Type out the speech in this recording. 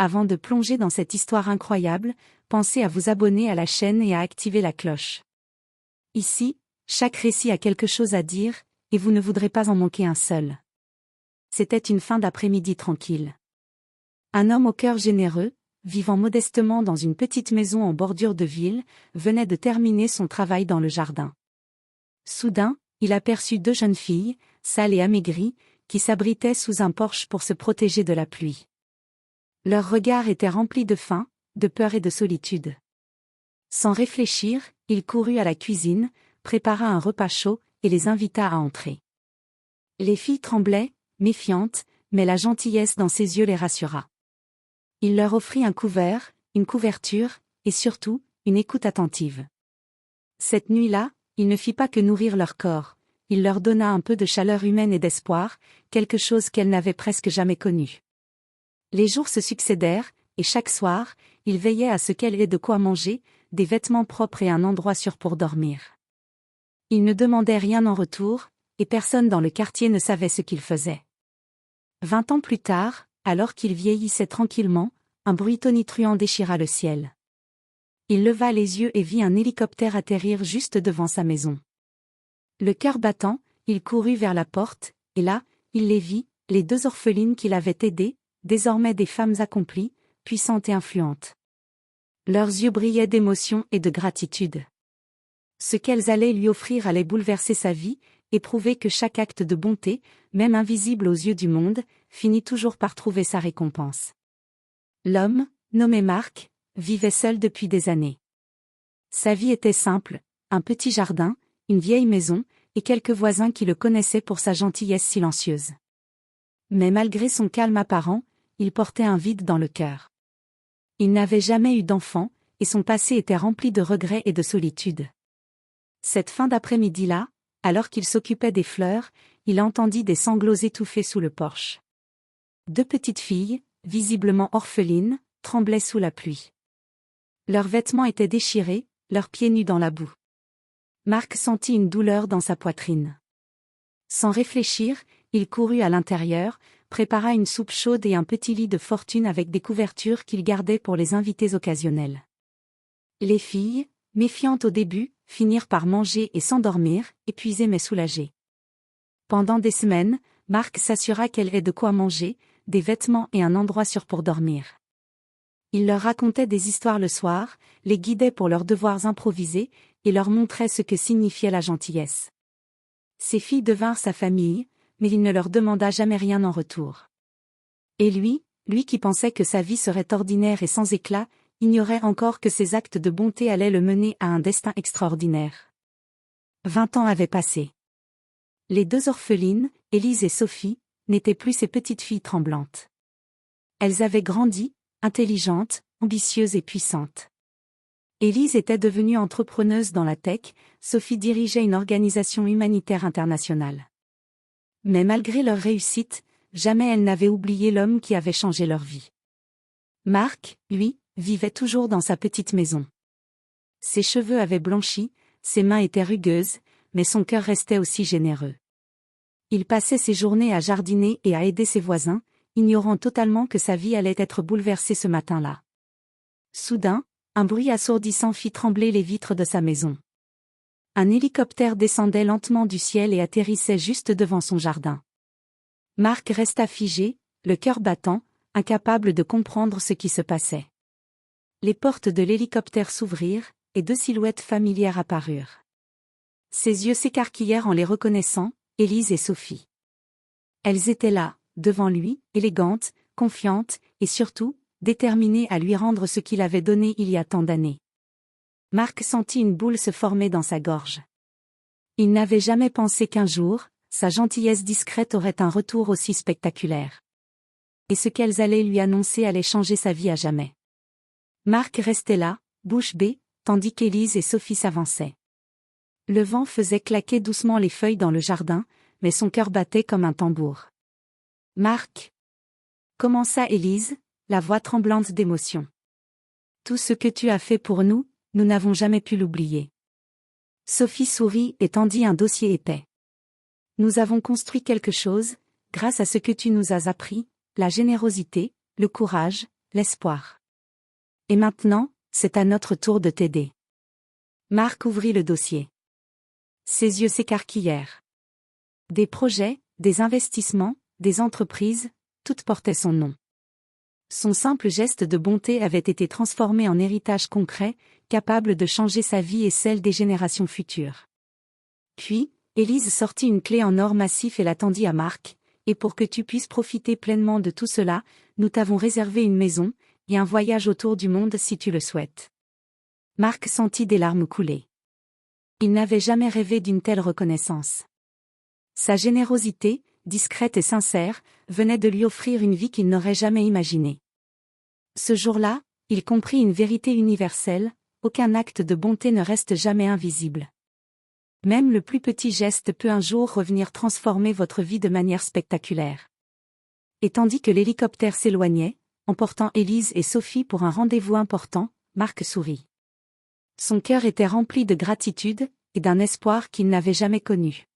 Avant de plonger dans cette histoire incroyable, pensez à vous abonner à la chaîne et à activer la cloche. Ici, chaque récit a quelque chose à dire, et vous ne voudrez pas en manquer un seul. C'était une fin d'après-midi tranquille. Un homme au cœur généreux, vivant modestement dans une petite maison en bordure de ville, venait de terminer son travail dans le jardin. Soudain, il aperçut deux jeunes filles, sales et amaigries, qui s'abritaient sous un porche pour se protéger de la pluie. Leurs regards étaient remplis de faim, de peur et de solitude. Sans réfléchir, il courut à la cuisine, prépara un repas chaud, et les invita à entrer. Les filles tremblaient, méfiantes, mais la gentillesse dans ses yeux les rassura. Il leur offrit un couvert, une couverture, et surtout, une écoute attentive. Cette nuit-là, il ne fit pas que nourrir leur corps, il leur donna un peu de chaleur humaine et d'espoir, quelque chose qu'elles n'avaient presque jamais connu. Les jours se succédèrent, et chaque soir, il veillait à ce qu'elles aient de quoi manger, des vêtements propres et un endroit sûr pour dormir. Il ne demandait rien en retour, et personne dans le quartier ne savait ce qu'il faisait. 20 ans plus tard, alors qu'il vieillissait tranquillement, un bruit tonitruant déchira le ciel. Il leva les yeux et vit un hélicoptère atterrir juste devant sa maison. Le cœur battant, il courut vers la porte, et là, il les vit, les deux orphelines qu'il avait aidées, désormais des femmes accomplies, puissantes et influentes. Leurs yeux brillaient d'émotion et de gratitude. Ce qu'elles allaient lui offrir allait bouleverser sa vie, et prouver que chaque acte de bonté, même invisible aux yeux du monde, finit toujours par trouver sa récompense. L'homme, nommé Marc, vivait seul depuis des années. Sa vie était simple, un petit jardin, une vieille maison, et quelques voisins qui le connaissaient pour sa gentillesse silencieuse. Mais malgré son calme apparent, il portait un vide dans le cœur. Il n'avait jamais eu d'enfant, et son passé était rempli de regrets et de solitude. Cette fin d'après-midi-là, alors qu'il s'occupait des fleurs, il entendit des sanglots étouffés sous le porche. Deux petites filles, visiblement orphelines, tremblaient sous la pluie. Leurs vêtements étaient déchirés, leurs pieds nus dans la boue. Marc sentit une douleur dans sa poitrine. Sans réfléchir, il courut à l'intérieur, prépara une soupe chaude et un petit lit de fortune avec des couvertures qu'il gardait pour les invités occasionnels. Les filles, méfiantes au début, finirent par manger et s'endormir, épuisées mais soulagées. Pendant des semaines, Marc s'assura qu'elles aient de quoi manger, des vêtements et un endroit sûr pour dormir. Il leur racontait des histoires le soir, les guidait pour leurs devoirs improvisés, et leur montrait ce que signifiait la gentillesse. Ces filles devinrent sa famille, mais il ne leur demanda jamais rien en retour. Et lui qui pensait que sa vie serait ordinaire et sans éclat, ignorait encore que ses actes de bonté allaient le mener à un destin extraordinaire. 20 ans avaient passé. Les deux orphelines, Élise et Sophie, n'étaient plus ces petites filles tremblantes. Elles avaient grandi, intelligentes, ambitieuses et puissantes. Élise était devenue entrepreneuse dans la tech, Sophie dirigeait une organisation humanitaire internationale. Mais malgré leur réussite, jamais elles n'avaient oublié l'homme qui avait changé leur vie. Marc, lui, vivait toujours dans sa petite maison. Ses cheveux avaient blanchi, ses mains étaient rugueuses, mais son cœur restait aussi généreux. Il passait ses journées à jardiner et à aider ses voisins, ignorant totalement que sa vie allait être bouleversée ce matin-là. Soudain, un bruit assourdissant fit trembler les vitres de sa maison. Un hélicoptère descendait lentement du ciel et atterrissait juste devant son jardin. Marc resta figé, le cœur battant, incapable de comprendre ce qui se passait. Les portes de l'hélicoptère s'ouvrirent, et deux silhouettes familières apparurent. Ses yeux s'écarquillèrent en les reconnaissant, Élise et Sophie. Elles étaient là, devant lui, élégantes, confiantes, et surtout, déterminées à lui rendre ce qu'il avait donné il y a tant d'années. Marc sentit une boule se former dans sa gorge. Il n'avait jamais pensé qu'un jour, sa gentillesse discrète aurait un retour aussi spectaculaire. Et ce qu'elles allaient lui annoncer allait changer sa vie à jamais. Marc restait là, bouche bée, tandis qu'Élise et Sophie s'avançaient. Le vent faisait claquer doucement les feuilles dans le jardin, mais son cœur battait comme un tambour. « Marc » commença Élise, la voix tremblante d'émotion. « Tout ce que tu as fait pour nous, nous n'avons jamais pu l'oublier. » Sophie sourit et tendit un dossier épais. « Nous avons construit quelque chose, grâce à ce que tu nous as appris, la générosité, le courage, l'espoir. Et maintenant, c'est à notre tour de t'aider. Marc ouvrit le dossier. Ses yeux s'écarquillèrent. Des projets, des investissements, des entreprises, toutes portaient son nom. Son simple geste de bonté avait été transformé en héritage concret, capable de changer sa vie et celle des générations futures. Puis, Élise sortit une clé en or massif et la tendit à Marc, et pour que tu puisses profiter pleinement de tout cela, nous t'avons réservé une maison, et un voyage autour du monde si tu le souhaites. Marc sentit des larmes couler. Il n'avait jamais rêvé d'une telle reconnaissance. Sa générosité, discrète et sincère, venait de lui offrir une vie qu'il n'aurait jamais imaginée. Ce jour-là, il comprit une vérité universelle, aucun acte de bonté ne reste jamais invisible. Même le plus petit geste peut un jour revenir transformer votre vie de manière spectaculaire. Et tandis que l'hélicoptère s'éloignait, emportant Élise et Sophie pour un rendez-vous important, Marc sourit. Son cœur était rempli de gratitude, et d'un espoir qu'il n'avait jamais connu.